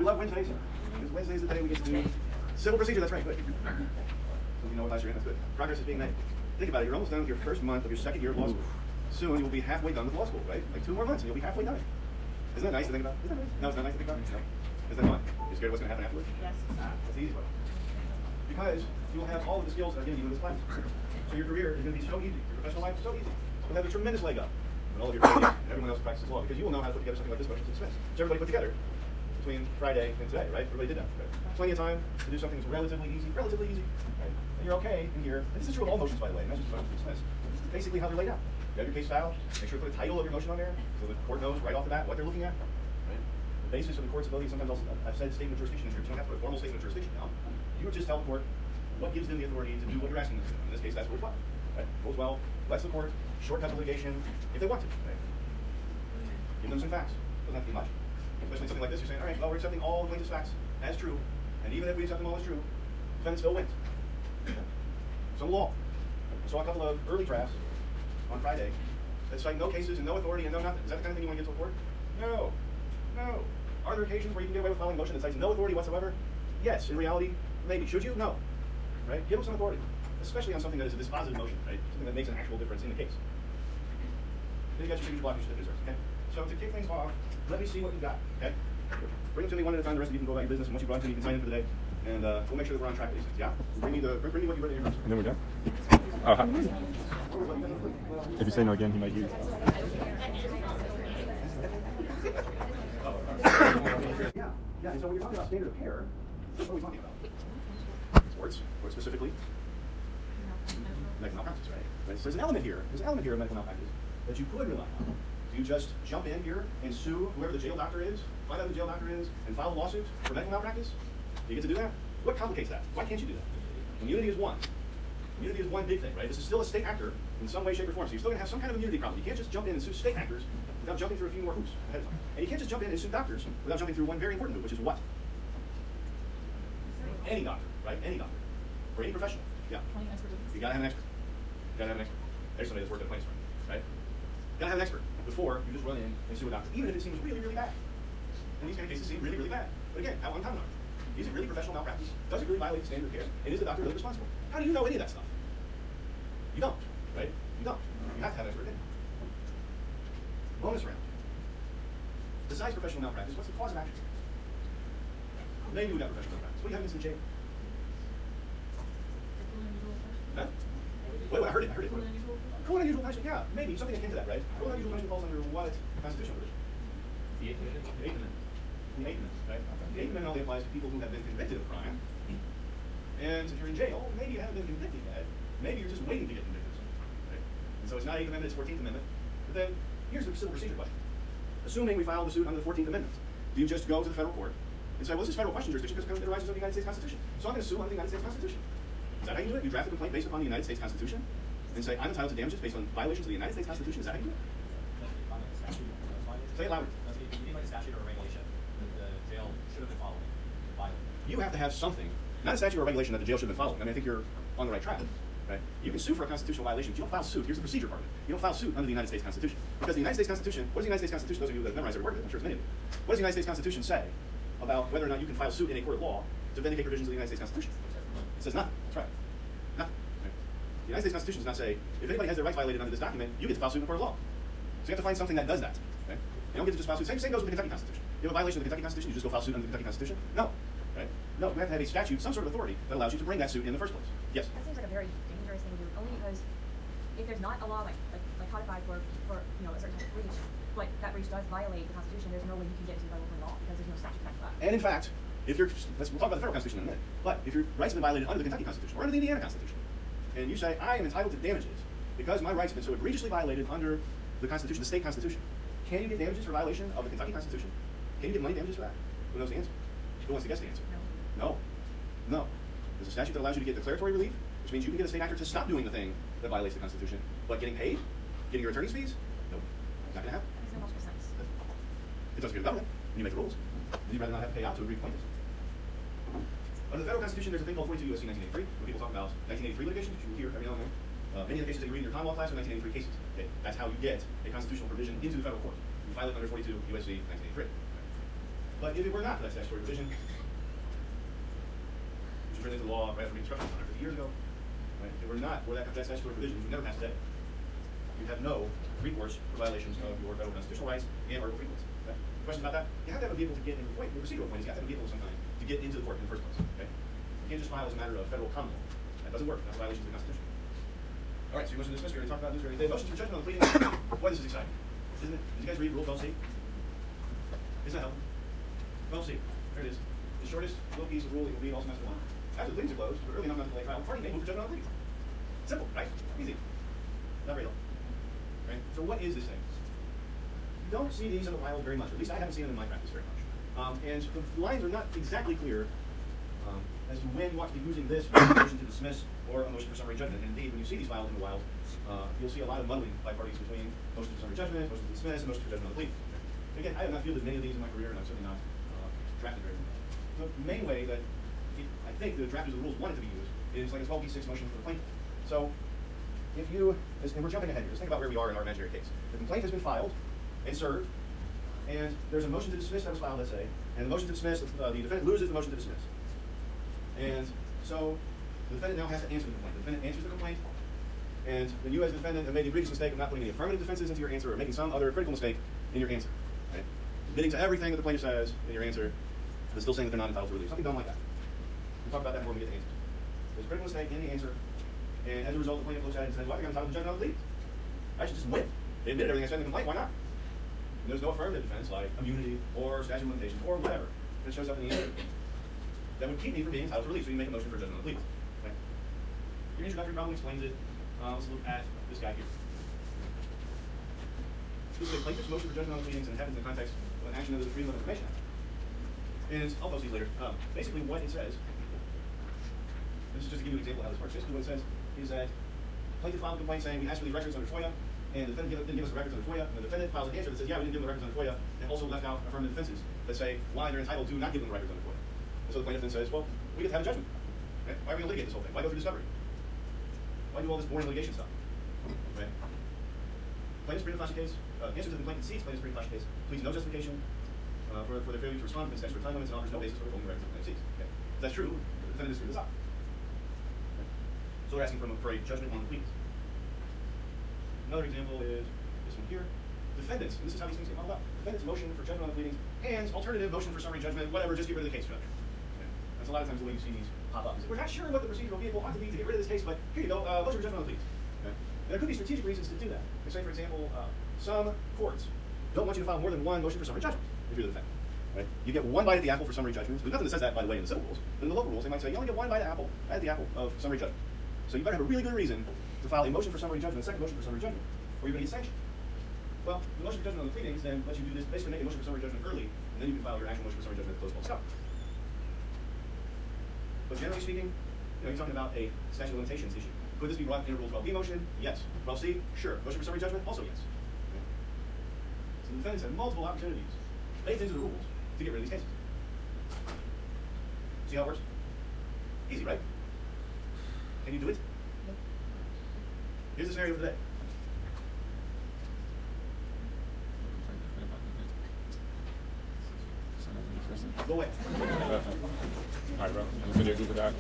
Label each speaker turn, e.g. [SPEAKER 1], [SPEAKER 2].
[SPEAKER 1] We love Wednesdays. Because Wednesday's the day we get to do civil procedure. That's right. Good. So you know what class you're in. That's good. Progress is being made. Think about it. You're almost done with your first month of your second year of law school. Soon you will be halfway done with law school, right? Like 2 more months and you'll be halfway done. Isn't that nice to think about? Isn't that nice? No, it's not nice to think about. No. Is that not? You're scared of what's going to happen afterwards?
[SPEAKER 2] Yes.
[SPEAKER 1] That's the easy part. Because you will have all of the skills that I'm giving you in this class. So your career is going to be so easy. Your professional life is so easy. You'll have a tremendous leg up when all of your colleagues and everyone else who practices law, because you will know how to put together something like this motion to dismiss. So everybody put together between Friday and today, right? Everybody did that. Right? Plenty of time to do something that's relatively easy, right? And you're okay in here. And this is true of all motions, by the way, not just motions to dismiss. This is basically how they're laid out. You have your case file. Make sure to put a title of your motion on there so the court knows right off the bat what they're looking at. Right? The basis of the court's ability, sometimes also, I've said statement of jurisdiction in here. You don't have to put a formal statement of jurisdiction down. You would just tell the court what gives them the authority to do what you're asking them to do. In this case, that's worthwhile. Right? Goes well, lets the court shortcut the litigation if they want to. Right? Give them some facts. Doesn't have to be much. Especially something like this, you're saying, all right, well, we're accepting all the plaintiff's facts as true, and even if we accept them all as true, defendant still wins. Some law. I saw a couple of early drafts on Friday that cite no cases and no authority and no nothing. Is that the kind of thing you want to get to a court? No. No. Are there occasions where you can get away with filing a motion that cites no authority whatsoever? Yes. In reality, maybe. Should you? No. Right? Give them some authority, especially on something that is a dispositive motion, right? Something that makes an actual difference in the case. Then you got your signature block, your certificate, okay? So to kick things off, let me see what you got, okay? Bring them to me one at a time. The rest of you can go about your business. And once you brought it to me, you can sign in for the day. And we'll make sure that we're on track with these things, yeah? Bring me what you read in your notes.
[SPEAKER 3] And then we're done? Oh, hi. If you say no again, he might use it.
[SPEAKER 1] Yeah, and so when you're talking about standard of care, what are we talking about? Sports, or specifically? Medical malpractice, right? So there's an element here. There's an element here of medical malpractice that you could rely on. Do you just jump in here and sue whoever the jail doctor is, find out who the jail doctor is, and file a lawsuit for medical malpractice? Do you get to do that? What complicates that? Why can't you do that? Immunity is one. Immunity is one big thing, right? This is still a state actor in some way, shape, or form. So you're still going to have some kind of immunity problem. You can't just jump in and sue state actors without jumping through a few more hoops ahead of time. And you can't just jump in and sue doctors without jumping through one very important hoop, which is what? Any doctor, right? Any doctor. Or any professional. Yeah. You gotta have an expert. You gotta have an expert. There's somebody that's worked at a plaintiff's firm, right? You gotta have an expert before you just run in and sue a doctor, even if it seems really, really bad. And these kind of cases seem really, really bad. But again, how uncommon are they? Is it really professional malpractice? Does it really violate the standard of care? And is the doctor really responsible? How do you know any of that stuff? You don't, right? You don't. You have to have an expert opinion. Bonus round. Besides professional malpractice, what's the cause of action? Maybe we got professional malpractice. What do you have against the jail? Huh? Wait, I heard it. Cruel and unusual punishment, yeah, maybe something akin to that, right? Cruel and unusual punishment falls under what constitutional provision? The Eighth Amendment. The Eighth Amendment, right? The Eighth Amendment only applies to people who have been convicted of crime. And if you're in jail, maybe you haven't been convicted yet. Maybe you're just waiting to get convicted of something, right? And so it's not Eighth Amendment, it's 14th Amendment. But then here's the civil procedure question. Assuming we file the suit under the 14th Amendment, do you just go to the federal court and say, well, this is federal question jurisdiction because it arises under the United States Constitution. So I'm going to sue under the United States Constitution. Is that how you do it? You draft a complaint based upon the United States Constitution and say, I'm entitled to damages based on violations of the United States Constitution. Is that how you do it? Say it louder.
[SPEAKER 4] Anything like a statute or a regulation that the jail should have been following.
[SPEAKER 1] You have to have something, not a statute or a regulation that the jail should have been following. I mean, I think you're on the right track, right? You can sue for a constitutional violation, but you don't file suit. Here's the procedure part of it. You don't file suit under the United States Constitution. Because the United States Constitution, what does the United States Constitution, those of you that memorize every word of it, I'm sure it's many of you, what does the United States Constitution say about whether or not you can file suit in a court of law to vindicate provisions of the United States Constitution? It says nothing. That's right. Nothing. Right? The United States Constitution does not say, if anybody has their rights violated under this document, you get to file suit in a court of law. So you have to find something that does that. Okay? You don't get to just file suit. Same goes with the Kentucky Constitution. You have a violation of the Kentucky Constitution, you just go file suit under the Kentucky Constitution? No. Right? No, you have to have a statute, some sort of authority that allows you to bring that suit in the first place. Yes?
[SPEAKER 2] That seems like a very dangerous thing to do, only because if there's not a law like codified for a certain type of breach, but that breach does violate the Constitution, there's no way you can get into the local law because there's no statute back to that.
[SPEAKER 1] And in fact, if you're, we'll talk about the federal Constitution in a minute, but if your rights have been violated under the Kentucky Constitution or under the Indiana Constitution, and you say, I am entitled to damages because my rights have been so egregiously violated under the Constitution, the state Constitution, can you get damages for violation of the Kentucky Constitution? Can you get money damages for that? Who knows the answer? Who wants to guess the answer? No. No. There's a statute that allows you to get declaratory relief, which means you can get a state actor to stop doing the thing that violates the Constitution, but getting paid, getting your attorney's fees, nope, not gonna happen.
[SPEAKER 2] Makes no logical sense.
[SPEAKER 1] It doesn't get the government. You make the rules. You'd rather not have to pay out to agree plaintiffs. Under the federal Constitution, there's a thing called 42 U.S.C. 1983, when people talk about 1983 litigation, which you will hear every now and then. Many of the cases that you read in your common law class are 1983 cases. Okay? That's how you get a constitutional provision into the federal court. You file it under 42 U.S.C. 1983. But if it were not for that statutory provision, which was written into law right after Reconstruction 150 years ago, right? If it were not for that statutory provision, which would never pass today, you'd have no recourse for violations of your federal constitutional rights and article frequency. Okay? Questions about that? You have to have a vehicle to get into the point. The procedural point is you have to have a vehicle of some kind to get into the court in the first place. Okay? You can't just file as a matter of federal common law. That doesn't work. That's a violation of the Constitution. All right, so your motion to dismiss. We already talked about this already. Motion for judgment on the pleading. Boy, this is exciting, isn't it? Did you guys read Rule 12C? Isn't that helpful? 12C. There it is. The shortest little piece of rule that you'll read all semester long. After the pleadings are closed, but early enough not to delay trial, the party may move for judgment on the pleadings. Simple, right? Easy. Not very long. Right? So what is this thing? You don't see these in the wild very much. At least I haven't seen them in my practice very much. And the lines are not exactly clear as to when you ought to be using this motion to dismiss or a motion for summary judgment. And indeed, when you see these filed in the wild, you'll see a lot of muddling by parties between motion for summary judgment, motion to dismiss, and motion for judgment on the plea. Again, I have not fielded many of these in my career, and I've certainly not drafted very many. The main way that I think the drafters of the rules want it to be used is like a 12b6 motion for the plaintiff. So if you, and we're jumping ahead here, just think about where we are in our imaginary case. The complaint has been filed and served, and there's a motion to dismiss that was filed, let's say, and the motion to dismiss, the defendant loses the motion to dismiss. And so the defendant now has to answer the complaint. The defendant answers the complaint, and then you as the defendant have made the egregious mistake of not putting any affirmative defenses into your answer or making some other critical mistake in your answer. Right? Admitting to everything that the plaintiff says in your answer, but still saying that they're not entitled to relief. Something dumb like that. We'll talk about that before we get to answers. There's a critical mistake in the answer, and as a result, the plaintiff looks at it and says, well, I think I'm entitled to judgment on the pleadings. I should just win. They admitted everything I said in the complaint, why not? And there's no affirmative defense like immunity or statute of limitations or whatever that shows up in the answer that would keep me from being entitled to relief, so you make a motion for judgment on the pleadings. Okay? Your introductory problem explains it. Let's look at this guy here. This is a plaintiff's motion for judgment on the pleadings and happens in the context of an action under the Freedom of Information Act. And I'll post these later. Basically what it says, this is just to give you an example of how this works. Basically what it says is that plaintiff filed a complaint saying we asked for these records under FOIA, and the defendant didn't give us the records under FOIA, and the defendant files an answer that says, yeah, we didn't give them the records under FOIA, and also left out affirmative defenses that say why they're entitled to not give them the records under FOIA. And so the plaintiff then says, well, we get to have a judgment. Okay? Why are we going to litigate this whole thing? Why go through discovery? Why do all this boring litigation stuff? Okay? Plaintiff's prima facie case, answer to the complaint concedes plaintiff's prima facie case, pleads no justification for their failure to respond within statutory time limits and offers no basis for withholding the records of the complaint concedes. Okay? If that's true, the defendant is screwed this up. Okay? So they're asking for a judgment on the pleadings. Another example is this one here. Defendants, and this is how these things get modeled out. Defendants motion for judgment on the pleadings and alternative motion for summary judgment, whatever, just get rid of the case. Okay? That's a lot of times the way you see these pop up. We're not sure what the procedural vehicle ought to be to get rid of this case, but here you go, motion for judgment on the pleadings. Okay? And there could be strategic reasons to do that. Like say, for example, some courts don't want you to file more than one motion for summary judgment if you're the defendant. Right? You get one bite at the apple for summary judgment. There's nothing that says that, by the way, in the civil rules. But in the local rules, they might say you only get one bite at the apple of summary judgment. So you better have a really good reason to file a motion for summary judgment, a second motion for summary judgment, or you're going to get sanctioned. Well, the motion for judgment on the pleadings then lets you do this, basically make a motion for summary judgment early, and then you can file your actual motion for summary judgment at the close of discovery. But generally speaking, you're talking about a statute of limitations issue. Could this be brought in a Rule 12b motion? Yes. 12c? Sure. Motion for summary judgment? Also yes. Okay. So the defendants have multiple opportunities baked into the rules to get rid of these cases. See how it works? Easy, right? Can you do it? Here's the scenario for today. Go away.
[SPEAKER 3] All right, bro. You video, do that.